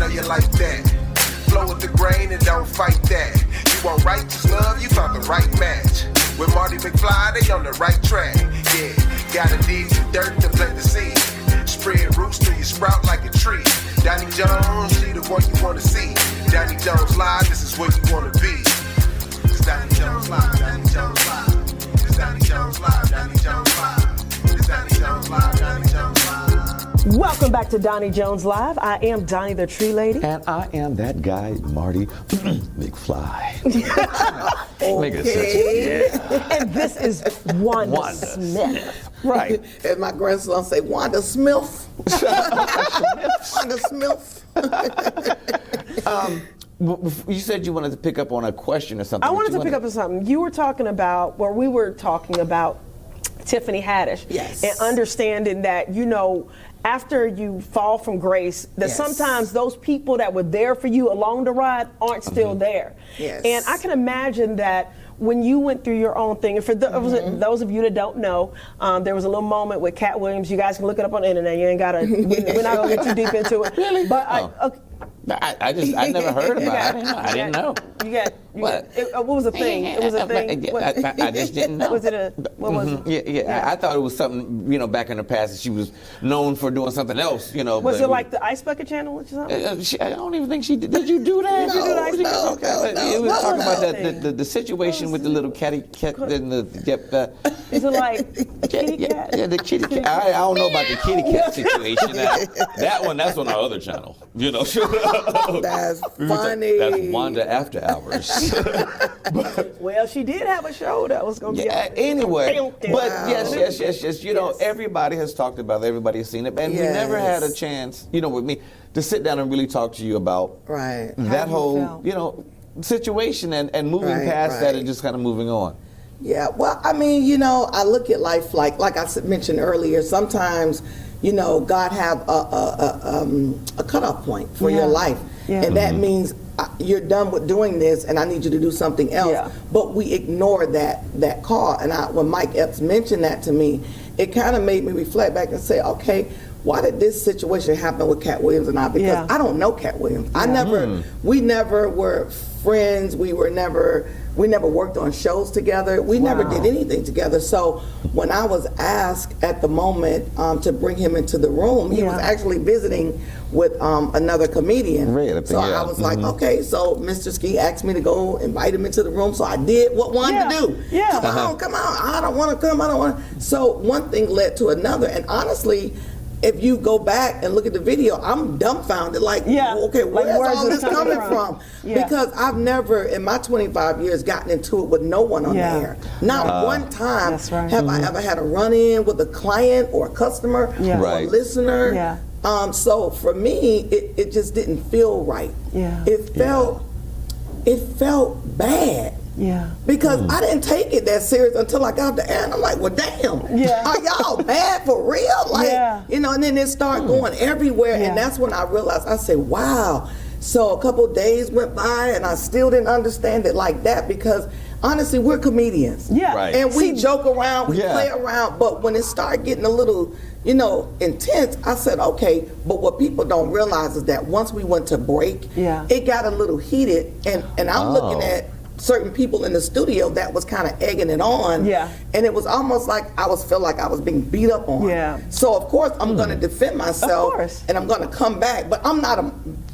know you like that. Flow with the grain and don't fight that. You want righteous love, you found the right match. With Marty McFly, they on the right track. Yeah, gotta dig some dirt to plant the seed. Spread roots till you sprout like a tree. Doni Jones, she the one you wanna see. Doni Jones live, this is where you wanna be. It's Doni Jones live, Doni Jones live. It's Doni Jones live, Doni Jones live. It's Doni Jones live, Doni Jones live. Welcome back to Doni Jones Live. I am Donnie the Tree Lady. And I am that guy, Marty McFly. Okay. Yeah. And this is Wanda Smith. Right. And my grandson say, Wanda Smith. Wanda Smith. You said you wanted to pick up on a question or something. I wanted to pick up on something. You were talking about, or we were talking about Tiffany Haddish. Yes. And understanding that, you know, after you fall from grace, that sometimes those people that were there for you along the ride aren't still there. Yes. And I can imagine that when you went through your own thing, and for those of you that don't know, there was a little moment with Katt Williams. You guys can look it up on the internet. You ain't gotta. We're not gonna get too deep into it. Really? But I never heard about it. I didn't know. What was the thing? It was a thing. I just didn't know. Was it a? What was it? Yeah. I thought it was something, you know, back in the past that she was known for doing something else, you know. Was it like the Ice Bucket Channel or something? I don't even think she did. Did you do that? No, It was talking about the situation with the little cat and the Is it like kitty cat? Yeah, the kitty cat. I don't know about the kitty cat situation. That's on our other channel, you know. That's funny. That's Wanda After Hours. Well, she did have a show that was going to be anyway. But Wow. yes. You know, everybody has talked about it. Everybody has seen it. And we never had a chance, you know, with me, to sit down and really talk to you about that whole, you know, situation and moving past that and just kind of moving on. Yeah, well, I mean, you know, I look at life like I mentioned earlier, sometimes, you know, God have a cutoff point for your life. Yeah. And that means you're done with doing this and I need you to do something else. Yeah. But we ignore that call. And when Mike Epps mentioned that to me, it kind of made me reflect back and say, okay, why did this situation happen with Katt Williams and I? Because I don't know Katt Williams. We never were friends. We never worked on shows together. We never did anything together. So when I was asked at the moment to bring him into the room, he was actually visiting with another comedian. So I was like, okay, so Mr. Ski asked me to go invite him into the room. So I did what one to do. Come on, I don't want to come, I don't want to. So one thing led to another. And honestly, if you go back and look at the video, I'm dumbfounded. Like, okay, where's all this coming from? Because I've never, in my 25 years, gotten into it with no one on the air. Not one time have I ever had a run-in with a client or a customer or a listener. So for me, it just didn't feel right. It felt bad. Because I didn't take it that serious until I got the air, and I'm like, well, damn, are y'all bad for real? Like, you know, and then it started going everywhere, and that's when I realized, I said, wow. So a couple of days went by, and I still didn't understand it like that, because honestly, we're comedians. And we joke around, we play around, but when it started getting a little, you know, intense, I said, okay, but what people don't realize is that once we went to break, it got a little heated, and I'm looking at certain people in the studio that was kind of egging it on, and it was almost like felt like I was being beat up on. So of course I'm going to defend myself, and I'm going to come back, but I'm not a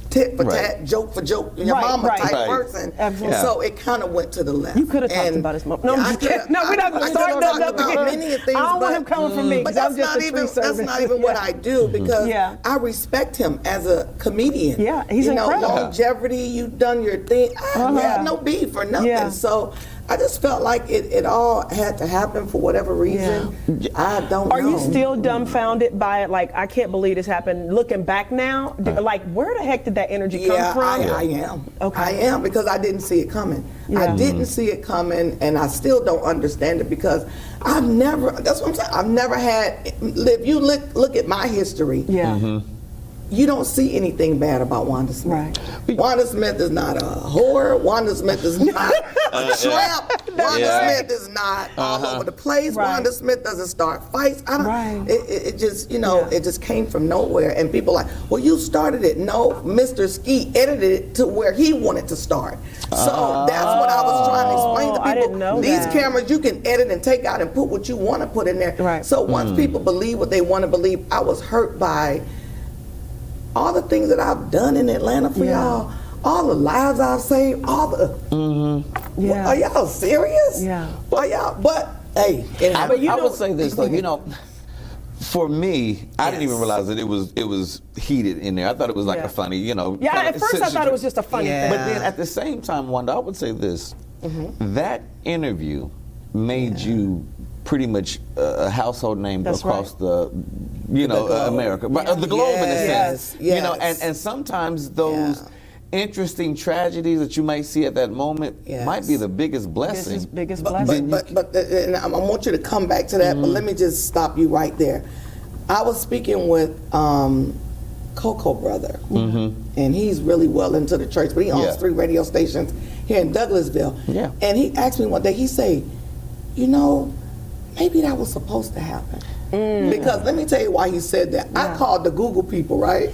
tit for tat, joke for joke, your mama type person. So it kind of went to the left. You could have talked about his mom. No, I'm just kidding. No, we're not going to start that up again. Many things, I don't want him coming from me, but I'm just a tree servant. That's not even what I do, because I respect him as a comedian. He's incredible. Longevity, you've done your thing. I had no beef or nothing. So I just felt like it all had to happen for whatever reason. I don't know. Are you still dumbfounded by it? Like, I can't believe this happened. Looking back now, like, where the heck did that energy come from? I am. Okay. I am, because I didn't see it coming. I didn't see it coming, and I still don't understand it, because that's what I'm saying, I've never had, if you look at my history, you don't see anything bad about Wanda Smith. Right. Wanda Smith is not a whore. Wanda Smith is not a tramp. Wanda Smith is not all over the place. Right. Wanda Smith doesn't start fights. I don't, Right. it just, it just came from nowhere. And people are like, well, you started it. No, Mr. Ski edited it to where he wanted to start. So that's what I was trying to explain to people. I didn't know These that. cameras, you can edit and take out and put what you want to put in there. Right. So once people believe what they want to believe, I was hurt by all the things that I've done in Atlanta for y'all, all the lives I've saved, all the. Are y'all serious? Yeah. Are y'all? But hey, I would say this though, for me, I didn't even realize that it was heated in there. I thought it was like a funny, Yeah, at first I thought it was just a funny thing. But then at the same time, Wanda, I would say this: that interview made you pretty much a household name across the America, the globe in a sense. Yes. And sometimes those interesting tragedies that you might see at that moment might be the biggest blessing. Biggest blessing. But and I want you to come back to that. But let me just stop you right there. I was speaking with Coco brother, and he's really well into the church, but he owns 3 radio stations here in Douglasville. Yeah. And he asked me one day. He said, maybe that was supposed to happen. Because let me tell you why he said that. I called the Google people, right?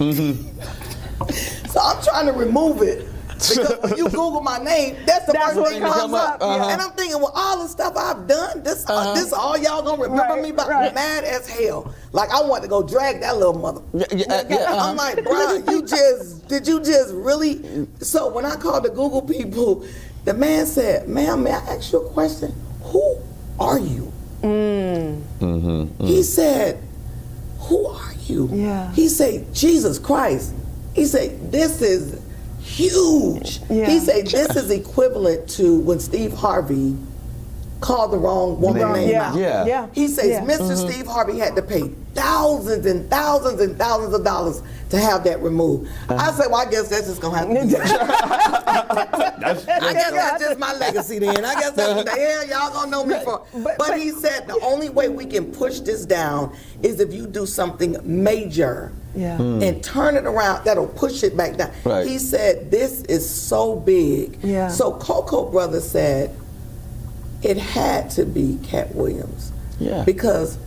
So I'm trying to remove it. Because when you Google my name, that's the first thing that comes up. And I'm thinking, well, all the stuff I've done, this all y'all gonna remember me by? Mad as hell. Like I want to go drag that little mother. I'm like, bro, did you just really? So when I called the Google people, the man said, ma'am, may I ask you a question? Who are you? He said, who are you? He said, Jesus Christ. He said, this is huge. He said, this is equivalent to when Steve Harvey called the wrong woman name out. He says, Mr. Steve Harvey had to pay thousands and thousands and thousands of dollars to have that removed. I said, well, I guess that's just gonna have to be. I guess that's just my legacy then. I guess that's what the hell y'all gonna know me for. But he said the only way we can push this down is if you do something major and turn it around, that'll push it back down. He said, this is so big. So Coco brother said, it had to be Katt Williams. Because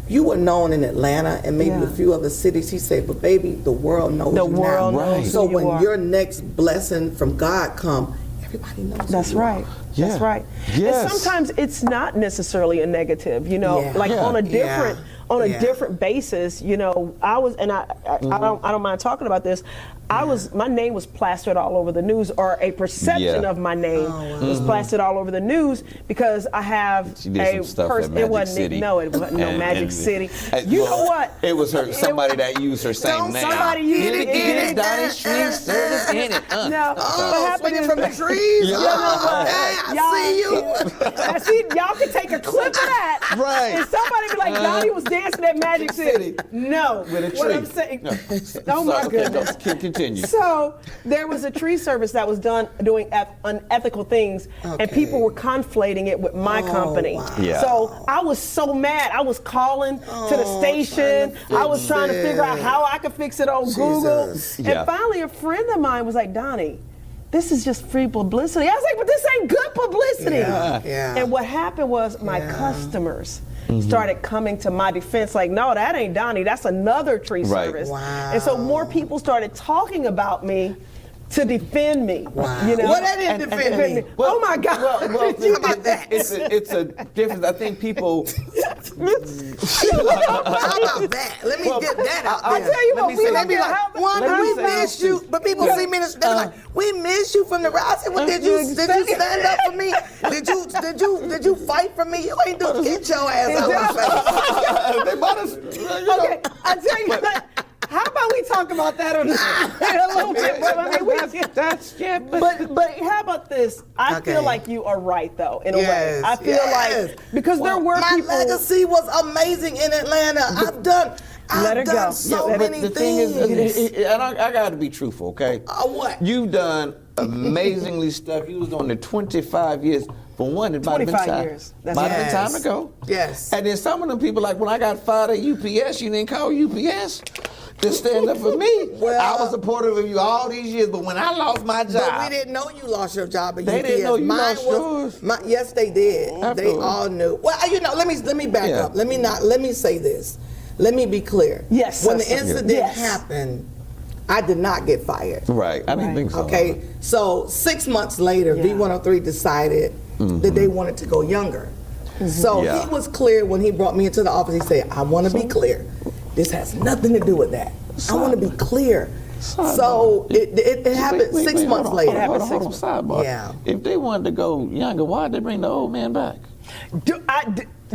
you were known in Atlanta and maybe a few other cities. He said, but baby, the world knows you now. Knows so who when you are. Your next blessing from God come, everybody knows That's who you right. are. That's right. And sometimes it's not necessarily a negative, like on a different a different basis, I was, and I don't mind talking about this. My name was plastered all over the news, or a perception of my name was plastered all over the news because I have a person. It wasn't Magic City. You know what? It was somebody that used her same name. Somebody used it again. Donnie Street service in it. No, what happened is from the trees. I see y'all can take a clip of that. Right. And somebody be like, Donnie was dancing at Magic City. No. With a tree. What I'm saying. Oh my goodness. Continue. So there was a tree service that was doing unethical things, and people were conflating it with my company. Wow. So I was so mad. I was calling to the station. I was trying to figure out how I could fix it on Google. And finally, a friend of mine was like, Donnie, this is just free publicity. I was like, but this ain't good publicity. And what happened was my customers started coming to my defense like, no, that ain't Donnie, that's another tree service. And so more people started talking about me to defend me. Well, that didn't defend me. Well, oh my God. How about that? It's a difference. I think people. How about that? Let me get that out there. I tell you what, Let me like, Wanda, we miss you. But people see me, they're like, we miss you from the ride. I said, well, did you stand up for me? Did you fight for me? You ain't do get your ass out of my face. They bought us. Okay, I tell you what. How about we talk about that in a little bit? But how about this? I feel like you are right, though, in a way. I feel like, because there were people. My legacy was amazing in Atlanta. I've done so many things. The thing is, and I got to be truthful, okay? What? You've done amazingly stuff. You was doing it 25 years. For one, it might have been time. Years. Might have been time ago. Yes. And then some of them people like, when I got fired at UPS, you didn't call UPS. to stand up for me. Well, I was supportive of you all these years, but when I lost my job. But we didn't know you lost your job at They UPS. didn't know you Mine lost yours. Yes, they did. Absolutely. They all knew. Well, let me back up. Let me say this. Let me be clear. Yes. When the incident happened, I did not get fired. Right. I didn't think so. Okay. So 6 months later, V103 decided that they wanted to go younger. So he was clear when he brought me into the office. He said, I want to be clear. This has nothing to do with that. I want to be clear. So it happened 6 months later. Hold on, sidebar. Yeah. If they wanted to go younger, why'd they bring the old man back?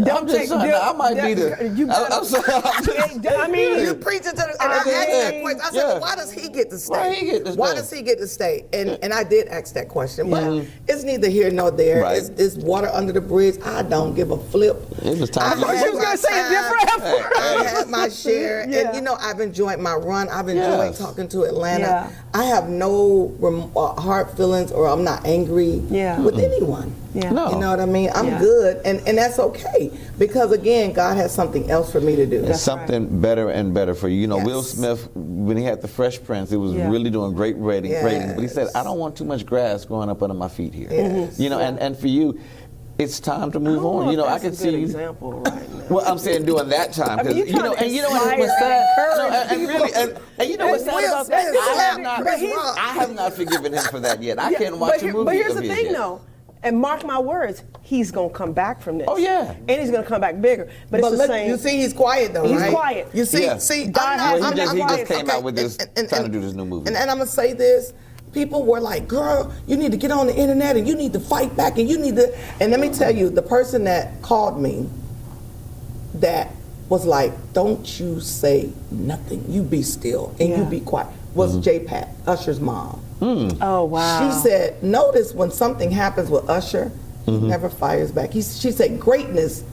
Don't take. I might be the. I'm sorry. I mean, You preaching to the. And I asked that question. I said, why does he get to stay? Why does he get to stay? And I did ask that question, but it's neither here nor there. Right. It's water under the bridge. I don't give a flip. It was time. I thought you was gonna say it different. I had my share, and I've enjoyed my run. I've enjoyed talking to Atlanta. I have no hard feelings, or I'm not angry with anyone. Yeah. No. You know what I mean? I'm good, and that's okay, because again, God has something else for me to do. It's something better and better for you. You know, Will Smith, when he had the Fresh Prince, it was really doing great ratings. But he said, I don't want too much grass growing up under my feet here. You know, and for you, it's time to move on. You know, I can see you. Example right now. Well, I'm saying during that time, because you know what's sad, and you know what's sad about that? I have not forgiven him for that yet. I can't watch a movie. But here's of the his thing, yet. though. And mark my words, he's gonna come back from this. Oh yeah, and he's gonna come back bigger. But it's the same. You see, he's quiet though, He's right? quiet. You see, Yeah. he just came out with this, trying to do this new movie. And I'm gonna say this. People were like, girl, you need to get on the internet and you need to fight back and you need to. And let me tell you, the person that called me that was like, don't you say nothing. You be still and you be quiet. Was J. Pat, Usher's mom. Oh, wow. She said, notice when something happens with Usher, he never fires back. She said, greatness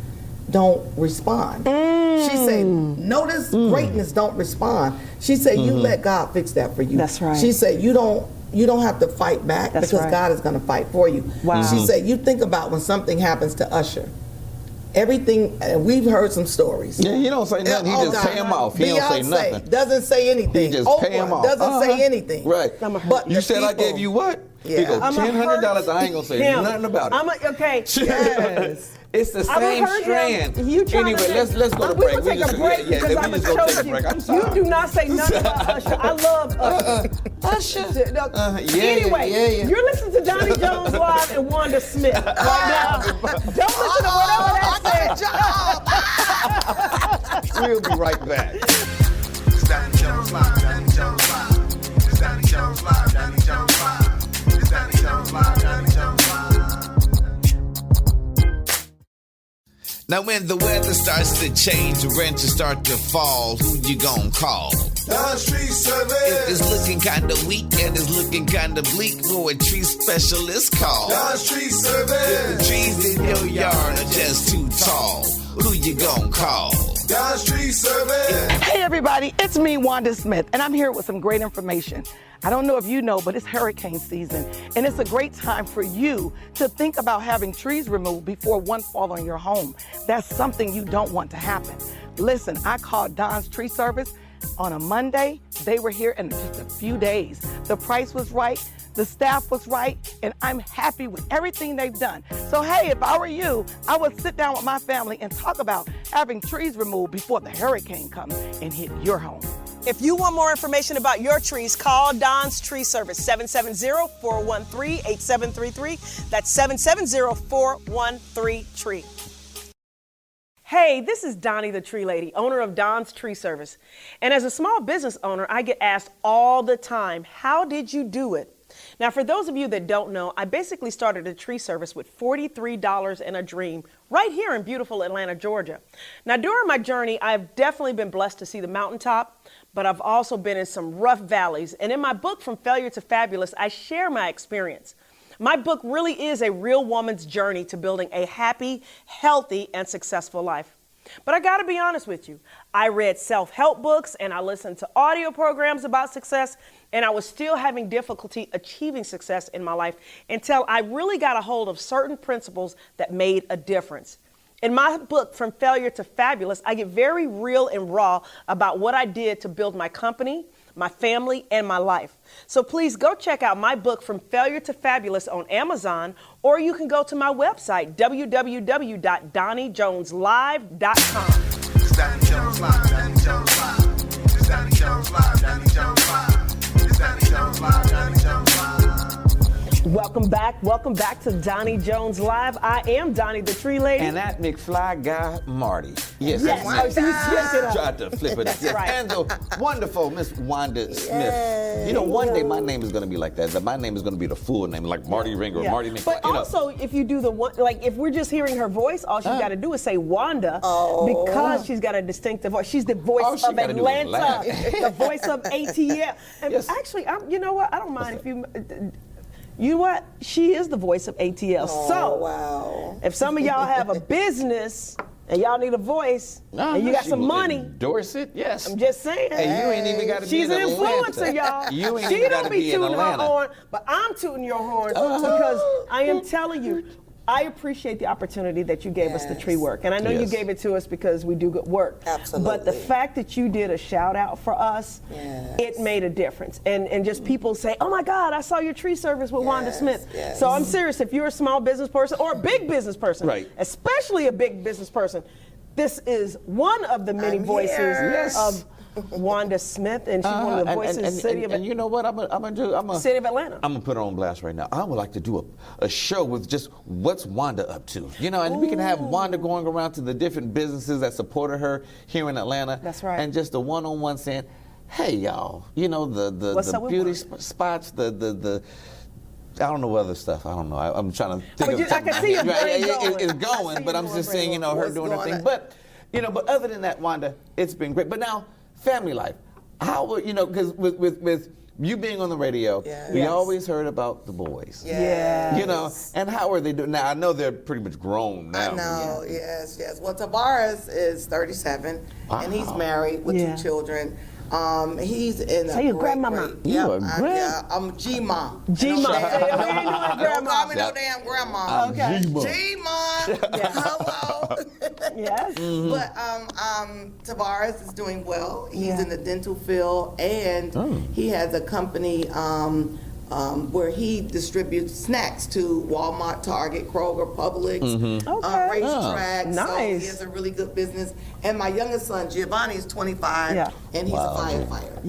don't respond. She said, notice greatness don't respond. She said, you let God fix that for you. That's right. She said, you don't have to fight back because God is going to fight for you. Wow. She said, you think about when something happens to Usher. Everything, we've heard some stories. Yeah, he don't say nothing. He just pay him off. He don't say nothing. Doesn't say anything. He just Oprah pay him off. doesn't say anything. Right. But you said I gave you what? Yeah. He goes, I'ma $1,000. I ain't gonna say nothing about it. Okay. Yes. It's the same strand. Anyway, let's go to we break. will take a break because I'm just gonna go take choke a break. you. I'm sorry. You do not say nothing about Usher. I love Usher. Anyway, you're listening to Doni Jones Live and Wanda Smith right now. Don't listen to whatever that says. We'll be right back. It's Doni Jones Live, Doni Jones Live. It's Doni Jones Live, Doni Jones Live. It's Doni Jones Live, Doni Jones Live. Now when the weather starts to change, the rents start to fall, who you gonna call? Don's Tree Service. If it's looking kinda weak and it's looking kinda bleak, who a tree specialist call? Don's Tree If Service. the trees in your yard are just too tall, who you gonna call? Don's Tree Service. Hey everybody, it's me, Wanda Smith, and I'm here with some great information. I don't know if you know, but it's hurricane season, and it's a great time for you to think about having trees removed before one falls on your home. That's something you don't want to happen. Listen, I called Don's Tree Service on a Monday. They were here in just a few days. The price was right, the staff was right, and I'm happy with everything they've done. So hey, if I were you, I would sit down with my family and talk about having trees removed before the hurricane comes and hit your home. If you want more information about your trees, call Don's Tree Service, 770-413-8733. That's 770-413-TREE. Hey, this is Doni the Tree Lady, owner of Don's Tree Service. And as a small business owner, I get asked all the time, how did you do it? Now, for those of you that don't know, I basically started a tree service with $43 and a dream right here in beautiful Atlanta, Georgia. Now, during my journey, I've definitely been blessed to see the mountaintop, but I've also been in some rough valleys. And in my book, From Failure to Fabulous, I share my experience. My book really is a real woman's journey to building a happy, healthy, and successful life. But I gotta be honest with you, I read self-help books and I listened to audio programs about success, and I was still having difficulty achieving success in my life until I really got a hold of certain principles that made a difference. In my book, From Failure to Fabulous, I get very real and raw about what I did to build my company, my family, and my life. So please go check out my book, From Failure to Fabulous, on Amazon, or you can go to my website, www.DoniJonesLive.com. It's Doni Jones Live, Doni Jones Live. It's Doni Jones Live, Doni Jones Live. It's Doni Jones Live, Doni Jones Live. Welcome back to Doni Jones Live. I am Doni the Tree Lady. And that McFly guy, Marty. Yes, Yes, that's oh, me. so you switched it up. Tried to flip it. That's Yes. right. And the wonderful Miss Wanda Smith. You know, one day my name is going to be like that. My name is going to be the full name, like Marty Ringer or Marty McFly. But also, if you do the one, like if we're just hearing her voice, all she's got to do is say Wanda because she's got a distinctive voice. She's the voice of Atlanta, the voice of ATL. And actually, you know what? I don't mind if you. You know what? She is the voice of ATL. If some of y'all have a business and y'all need a voice and you got some money, endorse it, yes. I'm just saying. And you ain't even got to be She's in an influencer, Atlanta. y'all. You ain't She even don't gotta be be in tooting her Atlanta. horn, but I'm tooting your horn because I am telling you, I appreciate the opportunity that you gave us to tree work. And I know you gave it to us because we do good work. Absolutely. But the fact that you did a shout out for us, it made a difference. And just people say, oh my God, I saw your tree service with Wanda Smith. So I'm serious, if you're a small business person or a big business person, especially a big business person, this is one of the many voices of Wanda Smith, and she's one of the voices of the city of Atlanta. And you know what? I'm gonna City of Atlanta. I'm gonna put her on blast right now. I would like to do a show with just what's Wanda up to, you know, and we can have Wanda going around to the different businesses that supported her here in Atlanta. That's right. And just a one-on-one saying, hey y'all, you know the beauty spots, the I don't know other stuff. I don't know. I'm trying to think of something. I can see your brain going. It's going, but I'm just saying, you know, her doing her thing. But, you know, but other than that, Wanda, it's been great. But now, family life. How would, you know, because with you being on the radio, we always heard about the boys. You know, and how are they doing? Now, I know they're pretty much grown now. I know, yes. Well, Tavares is 37, and he's married with 2 children. He's in a your grandmama. I'm G-Mom. G-Mom. We ain't doing grandma. Don't call me no damn grandma. Okay. G-Mom. Hello. Yes. But Tavares is doing well. He's in the dental field, and he has a company where he distributes snacks to Walmart, Target, Kroger, Publix, racetracks. Nice. So he has a really good business. And my youngest son, Giovanni, is 25, and he's a firefighter.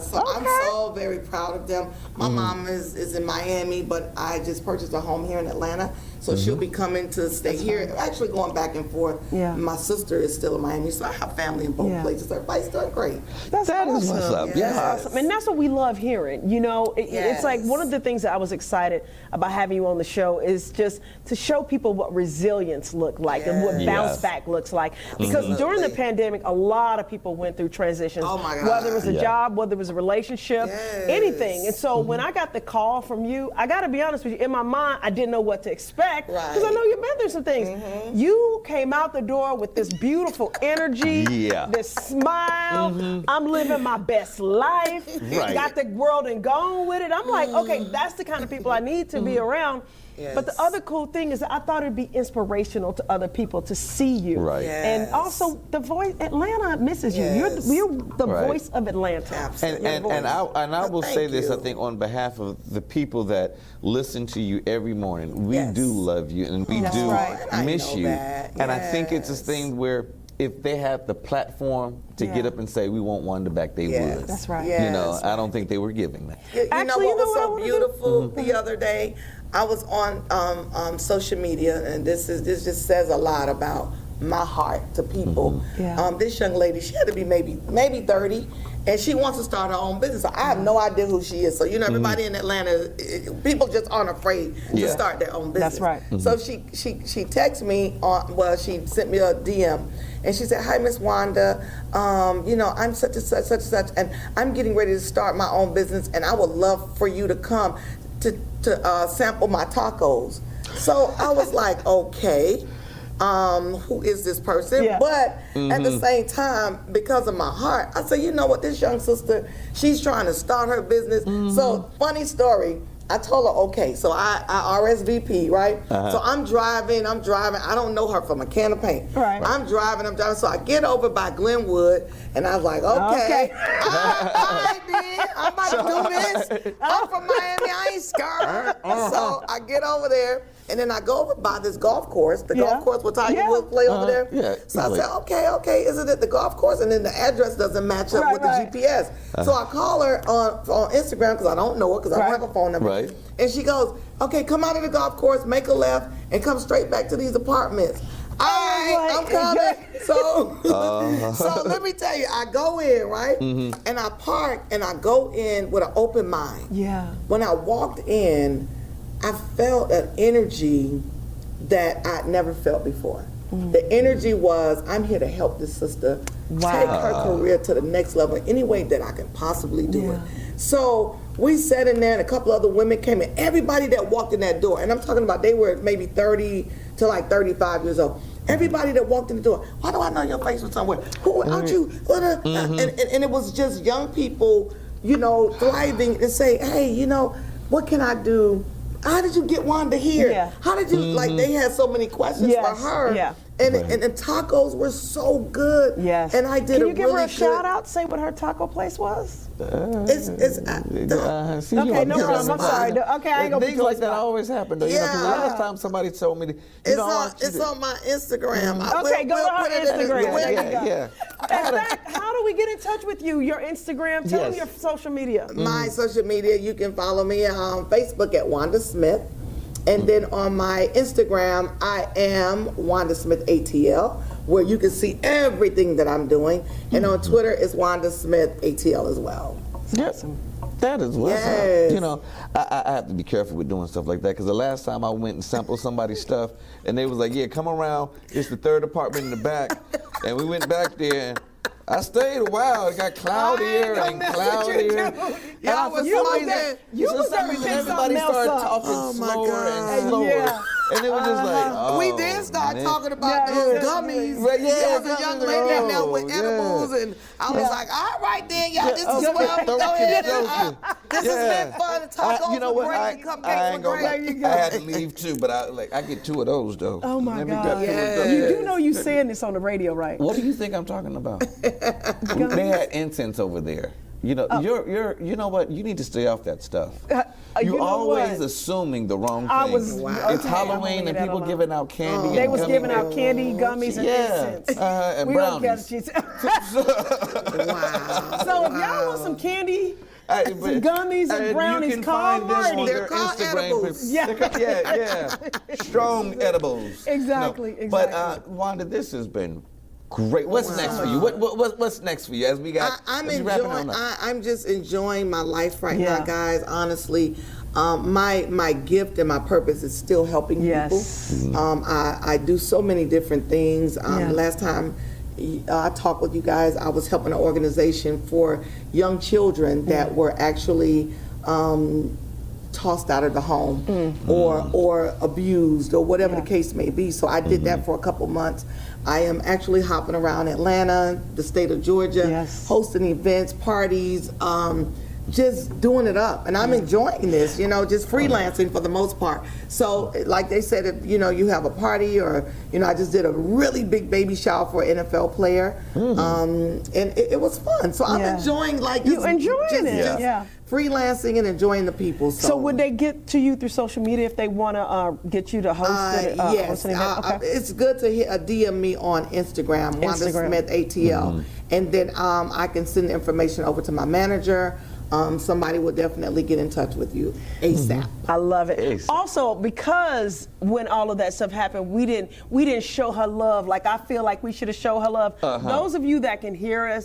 So I'm so very proud of them. My mom is in Miami, but I just purchased a home here in Atlanta. So she'll be coming to stay here, actually going back and forth. My sister is still in Miami, so I have family in both places. Everybody's doing great. That's awesome. What's up. That's awesome. And that's what we love hearing. You know, it's like one of the things that I was excited about having you on the show is just to show people what resilience looked like and what bounce back looks like. Because during the pandemic, a lot of people went through transitions. Oh my God. Whether it was a job, whether it was a relationship, anything. And so when I got the call from you, I got to be honest with you, in my mind, I didn't know what to expect. Because I know you've been through some things. You came out the door with this beautiful energy, this smile. I'm living my best life. Got the world and gone with it. I'm like, okay, that's the kind of people I need to be around. But the other cool thing is that I thought it'd be inspirational to other people to see you. And also the voice, Atlanta misses you. You're the voice of Atlanta. And I will say this, I think, on behalf of the people that listen to you every morning, we do love you and we do miss you. And I think it's this thing where if they had the platform to get up and say, we want Wanda back, they would. That's right. You know, I don't think they were giving that. You know what was so beautiful the other day? I was on social media, and this just says a lot about my heart to people. This young lady, she had to be maybe 30, and she wants to start her own business. I have no idea who she is. So, you know, everybody in Atlanta, people just aren't afraid to start their own business. That's right. So she texted me she sent me a DM, and she said, "Hi, Miss Wanda. You know, I'm such and such, and I'm getting ready to start my own business, and I would love for you to come to sample my tacos." So I was like, okay. Who is this person? But at the same time, because of my heart, I said, you know what, this young sister, she's trying to start her business. So funny story, I told her, okay, so I RSVP, right? So I'm driving, I don't know her from a can of paint. Right. I'm driving, so I get over by Glenwood, and I was like, okay. All right, then, I'm about to do this. I'm from Miami, I ain't scared. So I get over there, and then I go over by this golf course, the golf course where Tiger Woods play over there. Yeah, so I said, okay, isn't it the golf course? And then the address doesn't match up with the GPS. So I call her on Instagram, because I don't know her, because I don't have a phone number. Right. And she goes, okay, come out of the golf course, make a left, and come straight back to these apartments. All right, I'm coming. So let me tell you, I go in, right? And I park, and I go in with an open mind. Yeah. When I walked in, I felt an energy that I'd never felt before. The energy was, I'm here to help this sister take her career to the next level in any way that I can possibly do it. So we sat in there, and a couple other women came in. Everybody that walked in that door, and I'm talking about they were maybe 30 to like 35 years old. Everybody that walked in the door, why do I know your face from somewhere? Who aren't you? And it was just young people, you know, thriving and say, hey, you know, what can I do? How did you get Wanda here? Yeah. How did you, like, they had so many questions for her. Yeah. And tacos were so good. Yes. And I did Can you give her a good shout out? Say what her taco place was? Okay, no problem. I'm sorry. Okay, I ain't gonna things like that always happen though. You know, 'cause the last time somebody told me, it's on my Instagram. Okay, go to her Instagram. Yeah. In fact, how do we get in touch with you? Your Instagram? Tell them your social media. My social media, you can follow me on Facebook at Wanda Smith. And then on my Instagram, I am Wanda Smith ATL, where you can see everything that I'm doing. And on Twitter, it's Wanda Smith ATL as well. Yes. That is what's up. You know, I have to be careful with doing stuff like that, because the last time I went and sampled somebody's stuff, and they was like, yeah, come around, it's the third apartment in the back. And we went back there. I stayed a while. It got cloudier and cloudier. Everybody started talking slower and slower. And it was just like, we did start talking about those gummies. There was a young lady in there with edibles, and I was like, all right then, y'all, this is where I'm going. This has been fun to talk over. You know what? I had to leave too, but I get 2 of those though. Oh my God. You do know you saying this on the radio, right? What do you think I'm talking about? They had incense over there. You know, you know what? You need to stay off that stuff. You're always assuming the wrong thing. It's Halloween and people giving out candy. They was giving out candy, gummies, and incense. And brownies. Wow. So if y'all want some candy, some gummies and brownies, you can call find them on Marty. their Instagram. Yeah. Strong edibles. Exactly. But Wanda, this has been great. What's next for you? What's next for you? As we got, I'm just enjoying my life right now, guys. Honestly, my gift and my purpose is still helping people. I do so many different things. Last time I talked with you guys, I was helping an organization for young children that were actually tossed out of the home or abused or whatever the case may be. So I did that for a couple months. I am actually hopping around Atlanta, the state of Georgia, hosting events, parties, just doing it up. And I'm enjoying this, you know, just freelancing for the most part. So like they said, if, you know, you have a party or, you know, I just did a really big baby shower for an NFL player. And it was fun. So I'm enjoying freelancing and enjoying the people. So would they get to you through social media if they want to get you to host it? Yes, it's good to DM me on Instagram, Wanda Smith ATL, and then I can send the information over to my manager. Somebody will definitely get in touch with you ASAP. I love it. Also, because when all of that stuff happened, we didn't show her love like I feel like we should have shown her love. Those of you that can hear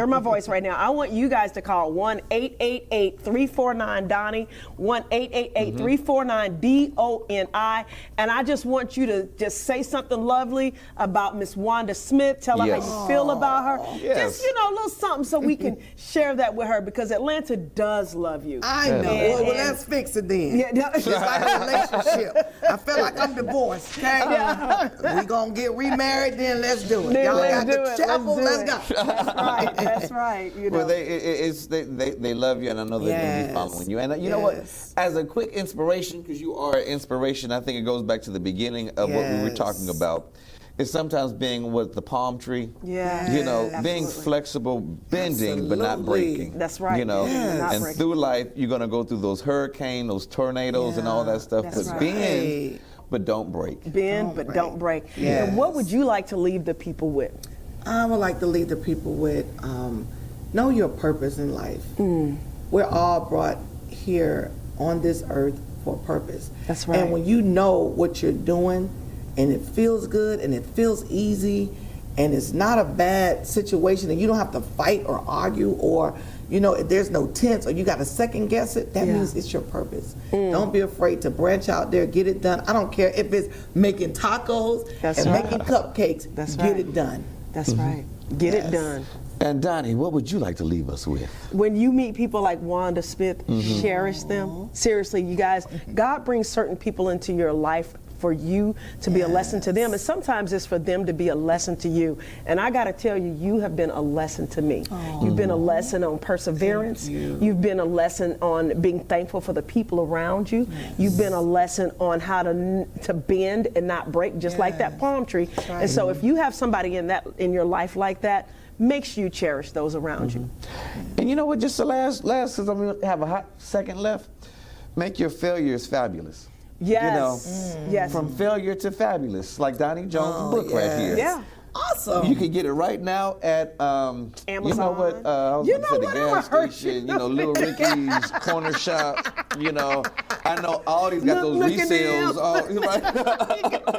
my voice right now, I want you guys to call 1-888-349-DONI, 1-888-349-DONI, and I just want you to just say something lovely about Miss Wanda Smith. Tell her how you feel about her. Just, you know, a little something so we can share that with her, because Atlanta Atlanta does love you. I know. Well, let's fix it then. Yeah, It's like a relationship. I feel like I'm divorced, okay? We gonna get remarried, then let's do it. Then Y'all let's got do the it. chapel, let's go. That's right. That's right. You know. Well, they love you, and I know they're going to be following you. And you know what? As a quick inspiration, because you are an inspiration, I think it goes back to the beginning of what we were talking about. It's sometimes being with the palm tree. Yeah. You know, Absolutely. being flexible, bending, but not breaking. That's right. You know, Not and breaking. through life, you're going to go through those hurricanes, those tornadoes, and all that stuff. That's But right. bend, but don't break. Bend, but don't break. And what would you like to leave the people with? I would like to leave the people with know your purpose in life. We're all brought here on this earth for a purpose. That's right. And when you know what you're doing, and it feels good, and it feels easy, and it's not a bad situation, and you don't have to fight or argue, or there's no tense, or you got to second guess it, that means it's your purpose. Don't be afraid to branch out there, get it done. I don't care if it's making tacos making cupcakes. Get it done. That's right. Get it done. And Donnie, what would you like to leave us with? When you meet people like Wanda Smith, cherish them. Seriously, you guys, God brings certain people into your life for you to be a lesson to them, and sometimes it's for them to be a lesson to you. And I got to tell you, you have been a lesson to me. You've been a lesson on perseverance. You've been a lesson on being thankful for the people around you. You've been a lesson on how to bend and not break, just like that palm tree. And so if you have somebody in your life like that, make sure you cherish those around you. And you know what, just the last, because I'm going to have a hot second left, make your failures fabulous. Yes. Yes. From failure to fabulous, like Doni Jones' book right here. Yeah. Awesome. You can get it right now at Amazon. You know what? I was going to say the gas station. Little Ricky's corner shop. I know Aldi's got those resales.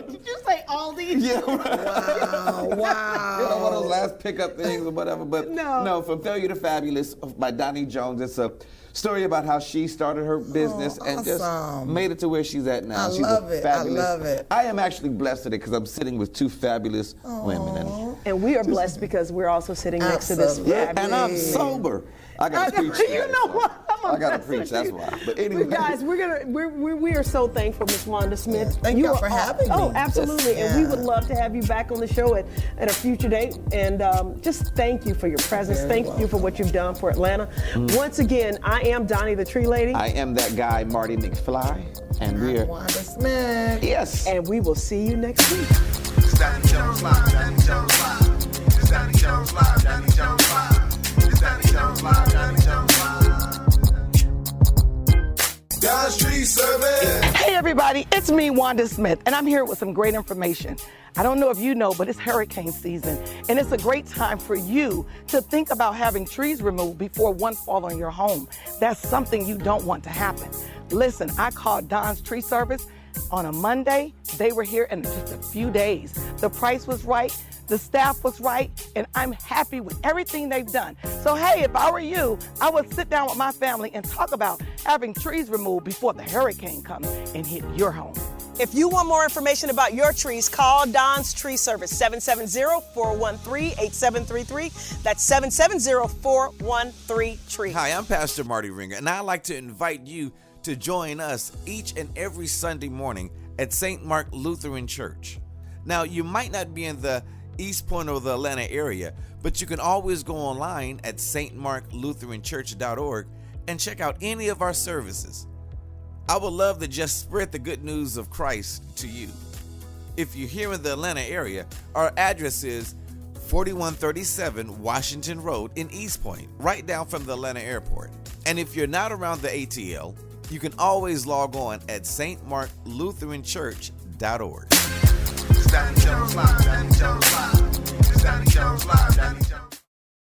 Did you say Aldi? Yeah. Right. Wow. One of those last pickup things or whatever. But no, From Failure to Fabulous by Doni Jones. It's a story about how she started her business and just made it to where she's at now. She's love it. fabulous. I love it. I am actually blessed today because I'm sitting with two fabulous women. And we are blessed because we're also sitting next to this fabulous. And I'm sober. I got to preach. You know what? I got to preach. That's why. But anyway, guys, we are so thankful, Miss Wanda Smith. Thank you for having me. Oh, absolutely. And we would love to have you back on the show at a future date. And just thank you for your presence. Thank you for what you've done for Atlanta. Once again, I am Donnie the Tree Lady. I am that guy, Marty McFly. And we're Wanda Smith. Yes. And we will see you next week. It's Doni Jones Live, Doni Jones Live. It's Doni Jones Live, Doni Jones Live. It's Doni Jones Live, Doni Jones Live. God's Tree Service. Hey everybody, it's me, Wanda Smith, and I'm here with some great information. I don't know if you know, but it's hurricane season, and it's a great time for you to think about having trees removed before one falls on your home. That's something you don't want to happen. Listen, I called Don's Tree Service on a Monday. They were here in just a few days. The price was right, the staff was right, and I'm happy with everything they've done. So hey, if I were you, I would sit down with my family and talk about having trees removed before the hurricane comes and hit your home. If you want more information about your trees, call Don's Tree Service, 770-413-8733. That's 770-413-TREE. Hi, I'm Pastor Marty Ringer, and I'd like to invite you to join us each and every Sunday morning at St. Mark Lutheran Church. Now, you might not be in the East Point or the Atlanta area, but you can always go online at stmarklutheranchurch.org and check out any of our services. I would love to just spread the good news of Christ to you. If you're here in the Atlanta area, our address is 4137 Washington Road in East Point, right down from the Atlanta airport. And if you're not around the ATL, you can always log on at stmarklutheranchurch.org. It's Doni Jones Live, Doni Jones Live. It's Doni Jones Live, Doni Jones.